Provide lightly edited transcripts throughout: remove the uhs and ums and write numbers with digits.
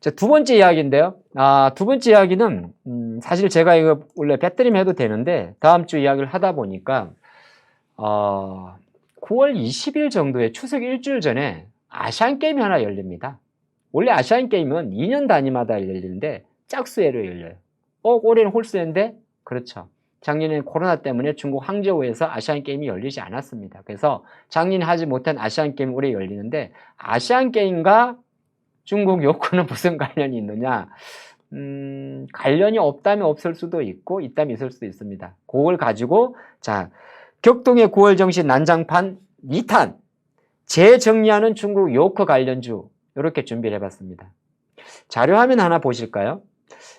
자, 두 번째 이야기인데요. 두 번째 이야기는 사실 제가 이거 원래 배터리면 해도 되는데 다음 주 이야기를 하다 보니까 9월 20일 정도에 추석 일주일 전에 아시안게임이 하나 열립니다. 원래 아시안게임은 2년 단위마다 열리는데 짝수회로 열려요. 올해는 홀수회인데 그렇죠. 작년에 코로나 때문에 중국 항저우에서 아시안게임이 열리지 않았습니다. 그래서 작년에 하지 못한 아시안게임이 올해 열리는데 아시안게임과 중국 요코는 무슨 관련이 있느냐? 관련이 없다면 없을 수도 있고 있다면 있을 수도 있습니다. 그걸 가지고 자 격동의 9월 정신 난장판 2탄 재정리하는 중국 요코 관련주 이렇게 준비를 해봤습니다. 자료 화면 하나 보실까요?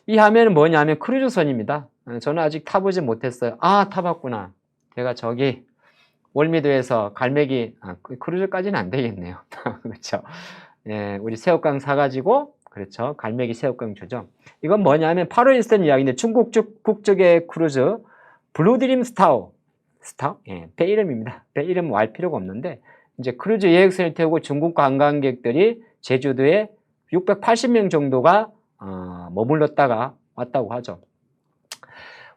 이 화면은 뭐냐면 크루즈선입니다. 저는 아직 타보지 못했어요. 타봤구나. 제가 저기 월미도에서 갈매기 크루즈까지는 안 되겠네요. 그렇죠. 예, 우리 새우깡 사가지고 그렇죠. 갈매기 새우깡 주죠. 이건 뭐냐면 8월 있었던 이야기인데 중국 국적의 크루즈 블루드림 스타우 예, 배 이름입니다. 배 이름 알 필요가 없는데 이제 크루즈 여객선을 태우고 중국 관광객들이 제주도에 680명 정도가 머물렀다가 왔다고 하죠.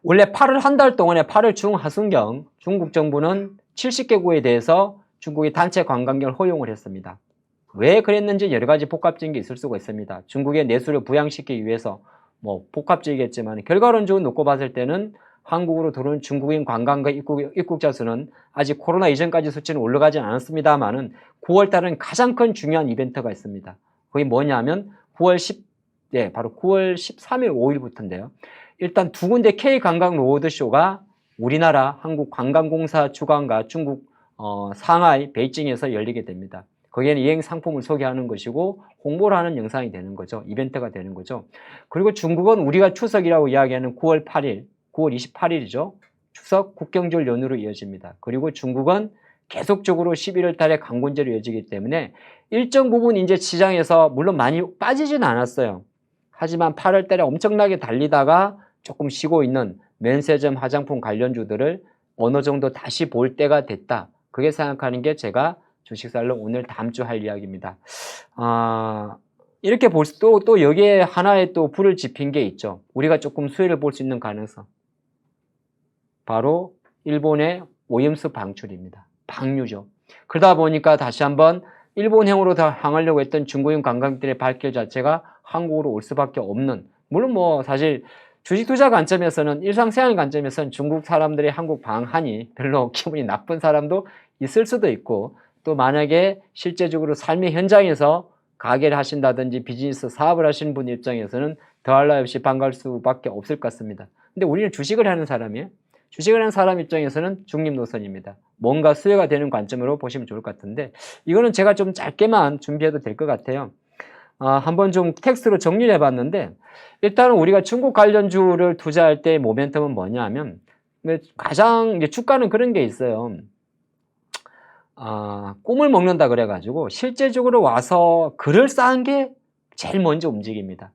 원래 8월 한 달 동안에 8월 중하순경 중국 정부는 70개국에 대해서 중국이 단체 관광객을 허용을 했습니다. 왜 그랬는지 여러 가지 복합적인 게 있을 수가 있습니다. 중국의 내수를 부양시키기 위해서 뭐 복합적이겠지만 결과론적으로 놓고 봤을 때는 한국으로 들어오는 중국인 관광객 입국자 수는 아직 코로나 이전까지 수치는 올라가지 않았습니다만은 9월 달은 가장 큰 중요한 이벤트가 있습니다. 그게 뭐냐면 바로 9월 13일 5일부터인데요. 일단 두 군데 K 관광 로드쇼가 우리나라 한국관광공사 주관과 중국 상하이 베이징에서 열리게 됩니다. 거기에는 여행 상품을 소개하는 것이고 홍보를 하는 영상이 되는 거죠. 이벤트가 되는 거죠. 그리고 중국은 우리가 추석이라고 이야기하는 9월 8일, 9월 28일이죠. 추석 국경절 연휴로 이어집니다. 그리고 중국은 계속적으로 11월 달에 광군절이 이어지기 때문에 일정 부분 이제 시장에서 물론 많이 빠지진 않았어요. 하지만 8월 달에 엄청나게 달리다가 조금 쉬고 있는 면세점 화장품 관련주들을 어느 정도 다시 볼 때가 됐다. 그게 생각하는 게 제가 주식살롱 오늘 다음 주 할 이야기입니다. 이렇게 볼 수, 또 여기에 하나의 또 불을 지핀 게 있죠. 우리가 조금 수혜를 볼 수 있는 가능성. 바로 일본의 오염수 방출입니다. 방류죠. 그러다 보니까 다시 한번 일본행으로 다 향하려고 했던 중국인 관광객들의 발길 자체가 한국으로 올 수밖에 없는, 물론 뭐 사실 주식 투자 관점에서는 일상생활 관점에서는 중국 사람들의 한국 방한이 별로 기분이 나쁜 사람도 있을 수도 있고 또 만약에 실제적으로 삶의 현장에서 가게를 하신다든지 비즈니스 사업을 하시는 분 입장에서는 더할 나위 없이 반가울 수밖에 없을 것 같습니다. 근데 우리는 주식을 하는 사람이에요. 주식을 하는 사람 입장에서는 중립 노선입니다. 뭔가 수혜가 되는 관점으로 보시면 좋을 것 같은데 이거는 제가 좀 짧게만 준비해도 될 것 같아요. 한번 좀 텍스트로 정리를 해봤는데 일단은 우리가 중국 관련주를 투자할 때 모멘텀은 뭐냐 하면 가장 이제 주가는 그런 게 있어요. 꿈을 먹는다 그래가지고 실제적으로 와서 그럴싸한 게 제일 먼저 움직입니다.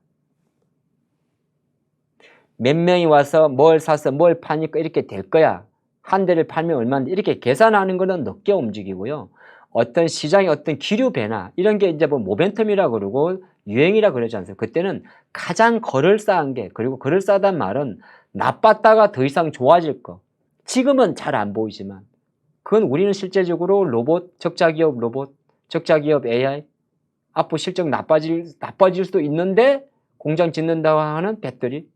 몇 명이 와서 뭘 사서 뭘 파니까 이렇게 될 거야. 한 대를 팔면 얼마인데 이렇게 계산하는 거는 늦게 움직이고요. 어떤 시장의 어떤 기류 변화 이런 게 이제 뭐 모멘텀이라 그러고 유행이라 그러지 않습니까? 그때는 가장 그럴싸한 게, 그리고 그럴싸하단 말은 나빴다가 더 이상 좋아질 거. 지금은 잘 안 보이지만 그건 우리는 실제적으로 로봇, 적자기업 로봇, 적자기업 AI 앞으로 실적 나빠질 수도 있는데 공장 짓는다고 하는 배터리,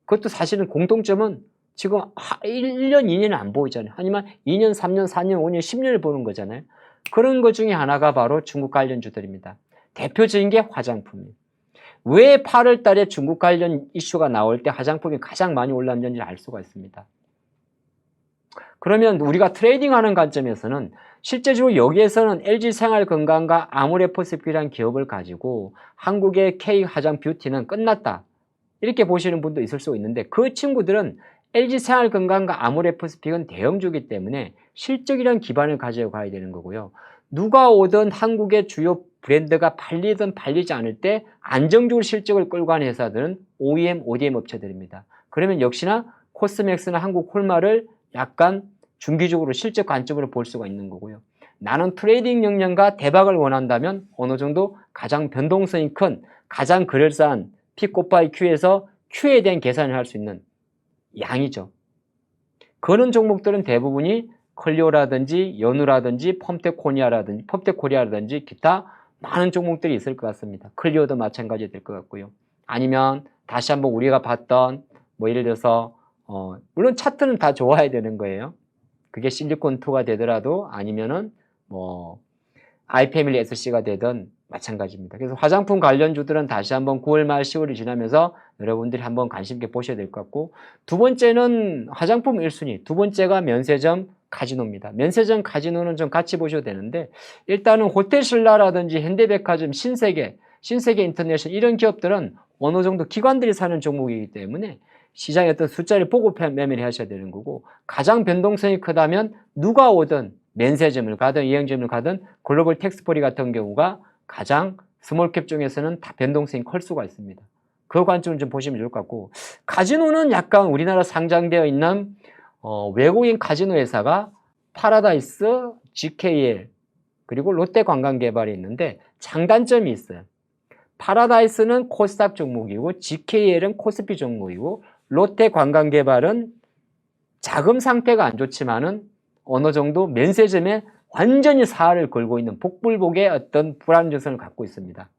그것도 사실은 공통점은 지금 1년, 2년은 안 보이잖아요. 하지만 2년, 3년, 4년, 5년, 10년을 보는 거잖아요. 그런 것 중에 하나가 바로 중국 관련주들입니다. 대표적인 게 화장품이에요. 왜 8월 달에 중국 관련 이슈가 나올 때 화장품이 가장 많이 올랐는지 알 수가 있습니다. 그러면 우리가 트레이딩하는 관점에서는 실제적으로 여기에서는 LG생활건강과 아모레퍼시픽이라는 기업을 가지고 한국의 K 화장 뷰티는 끝났다. 이렇게 보시는 분도 있을 수 있는데 그 친구들은 LG생활건강과 아모레퍼시픽은 대형주기 때문에 실적이란 기반을 가져가야 되는 거고요. 누가 오든 한국의 주요 브랜드가 팔리든 팔리지 않을 때 안정적으로 실적을 끌고 가는 회사들은 OEM, ODM 업체들입니다. 그러면 역시나 코스맥스나 한국 콜마를 약간 중기적으로 실적 관점으로 볼 수가 있는 거고요. 나는 트레이딩 역량과 대박을 원한다면 어느 정도 가장 변동성이 큰 가장 그럴싸한 P 곱하기 Q에서 Q에 대한 계산을 할 수 있는 양이죠. 그런 종목들은 대부분이 클리오라든지 연우라든지 펌텍코리아라든지 기타 많은 종목들이 있을 것 같습니다. 클리오도 마찬가지 될 것 같고요. 아니면 다시 한번 우리가 봤던 뭐 예를 들어서 물론 차트는 다 좋아야 되는 거예요. 그게 실리콘2가 되더라도 아니면은 뭐 아이패밀리 SC가 되든 마찬가지입니다. 그래서 화장품 관련주들은 다시 한번 9월 말 10월이 지나면서 여러분들이 한번 관심 있게 보셔야 될 것 같고, 두 번째는 화장품 1순위, 두 번째가 면세점 카지노입니다. 면세점 카지노는 좀 같이 보셔도 되는데, 일단은 호텔신라라든지 현대백화점, 신세계 인터내셔널 이런 기업들은 어느 정도 기관들이 사는 종목이기 때문에 시장의 어떤 숫자를 보고 매매를 하셔야 되는 거고, 가장 변동성이 크다면 누가 오든 면세점을 가든 이행점을 가든 글로벌 텍스포리 같은 경우가 가장 스몰캡 중에서는 다 변동성이 클 수가 있습니다. 그 관점을 좀 보시면 좋을 것 같고, 카지노는 약간 우리나라 상장되어 있는 외국인 카지노 회사가 파라다이스, GKL 그리고 롯데관광개발이 있는데 장단점이 있어요. 파라다이스는 코스닥 종목이고 GKL은 코스피 종목이고 롯데관광개발은 자금 상태가 안 좋지만은 어느 정도 면세점에 완전히 사활을 걸고 있는 복불복의 어떤 불안정성을 갖고 있습니다.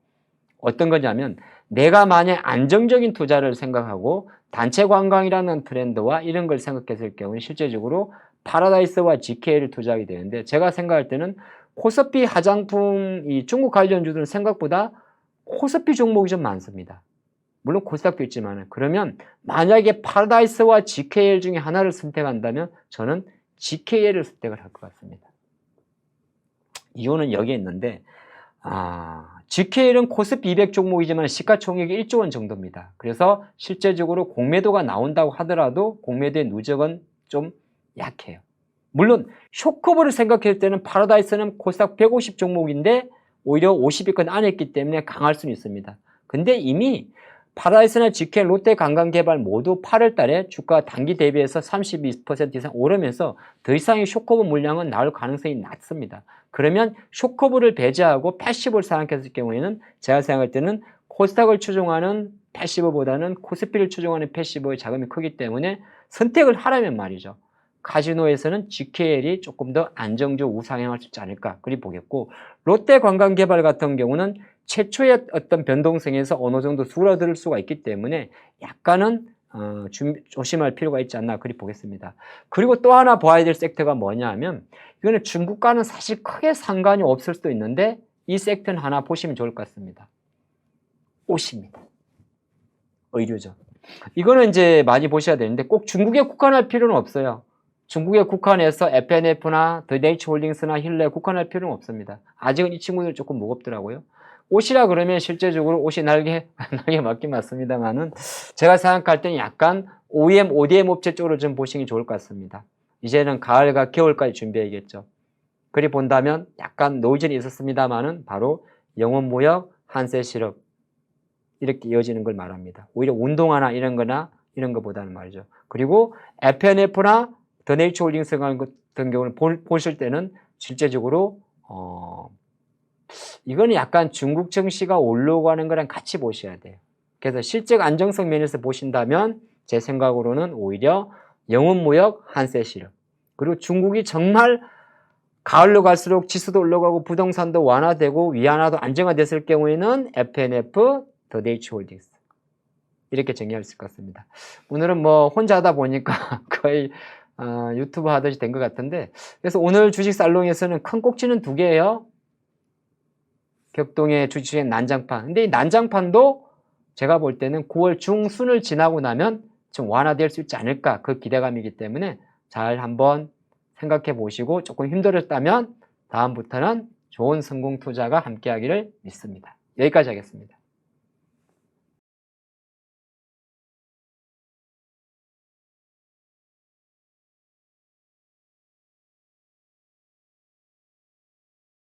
어떤 거냐면 내가 만약 안정적인 투자를 생각하고 단체 관광이라는 트렌드와 이런 걸 생각했을 경우는 실제적으로 파라다이스와 GK를 투자하게 되는데, 제가 생각할 때는 코스피 화장품 이 중국 관련주들은 생각보다 코스피 종목이 좀 많습니다. 물론 코스닥도 있지만, 그러면 만약에 파라다이스와 GKL 중에 하나를 선택한다면 저는 GKL을 선택을 할 것 같습니다. 이유는 여기에 있는데, GKL은 코스피 200 종목이지만 시가총액이 1조 원 정도입니다. 그래서 실제적으로 공매도가 나온다고 하더라도 공매도의 누적은 좀 약해요. 물론 쇼커버를 생각할 때는 파라다이스는 코스닥 150 종목인데 오히려 50위권 안에 있기 때문에 강할 수는 있습니다. 근데 이미 파라다이스나 GKL, 롯데관광개발 모두 8월 달에 주가 단기 대비해서 32% 이상 오르면서 더 이상의 쇼커버 물량은 나올 가능성이 낮습니다. 그러면 쇼커버를 배제하고 패시브를 생각했을 경우에는 제가 생각할 때는 코스닥을 추종하는 패시브보다는 코스피를 추종하는 패시브의 자금이 크기 때문에 선택을 하라면 말이죠. 카지노에서는 GKL이 조금 더 안정적 우상향할 수 있지 않을까 그리 보겠고, 롯데관광개발 같은 경우는 최초의 어떤 변동성에서 어느 정도 줄어들 수가 있기 때문에 약간은 조심할 필요가 있지 않나 그리 보겠습니다. 그리고 또 하나 봐야 될 섹터가 뭐냐 하면, 이거는 중국과는 사실 크게 상관이 없을 수도 있는데 이 섹터는 하나 보시면 좋을 것 같습니다. 옷입니다. 의류죠. 이거는 이제 많이 보셔야 되는데 꼭 중국에 국한할 필요는 없어요. 중국에 국한해서 FNF나 더네이처홀딩스나 힐레에 국한할 필요는 없습니다. 아직은 이 친구들 조금 무겁더라고요. 옷이라 그러면 실제적으로 옷이 날개 맞긴 맞습니다만은 제가 생각할 때는 약간 OEM, ODM 업체 쪽으로 좀 보시는 게 좋을 것 같습니다. 이제는 가을과 겨울까지 준비해야겠죠. 그리 본다면 약간 노이즈는 있었습니다만은 바로 영원무역, 한세실업 이렇게 이어지는 걸 말합니다. 오히려 운동화나 이런 거나 이런 거보다는 말이죠. 그리고 FNF나 더네이처홀딩스 같은 경우는 보실 때는 실제적으로 이거는 약간 중국 증시가 올라오고 하는 거랑 같이 보셔야 돼요. 그래서 실적 안정성 면에서 보신다면 제 생각으로는 오히려 영원무역, 한세실업, 그리고 중국이 정말 가을로 갈수록 지수도 올라가고 부동산도 완화되고 위안화도 안정화됐을 경우에는 FNF, 더네이처홀딩스 이렇게 정리할 수 있을 것 같습니다. 오늘은 뭐 혼자 하다 보니까 거의 유튜브 하듯이 된 것 같은데, 그래서 오늘 주식 살롱에서는 큰 꼭지는 두 개예요. 격동의 주식의 난장판. 근데 이 난장판도 제가 볼 때는 9월 중순을 지나고 나면 좀 완화될 수 있지 않을까 그 기대감이기 때문에 잘 한번 생각해 보시고, 조금 힘들었다면 다음부터는 좋은 성공 투자가 함께 하기를 믿습니다. 여기까지 하겠습니다.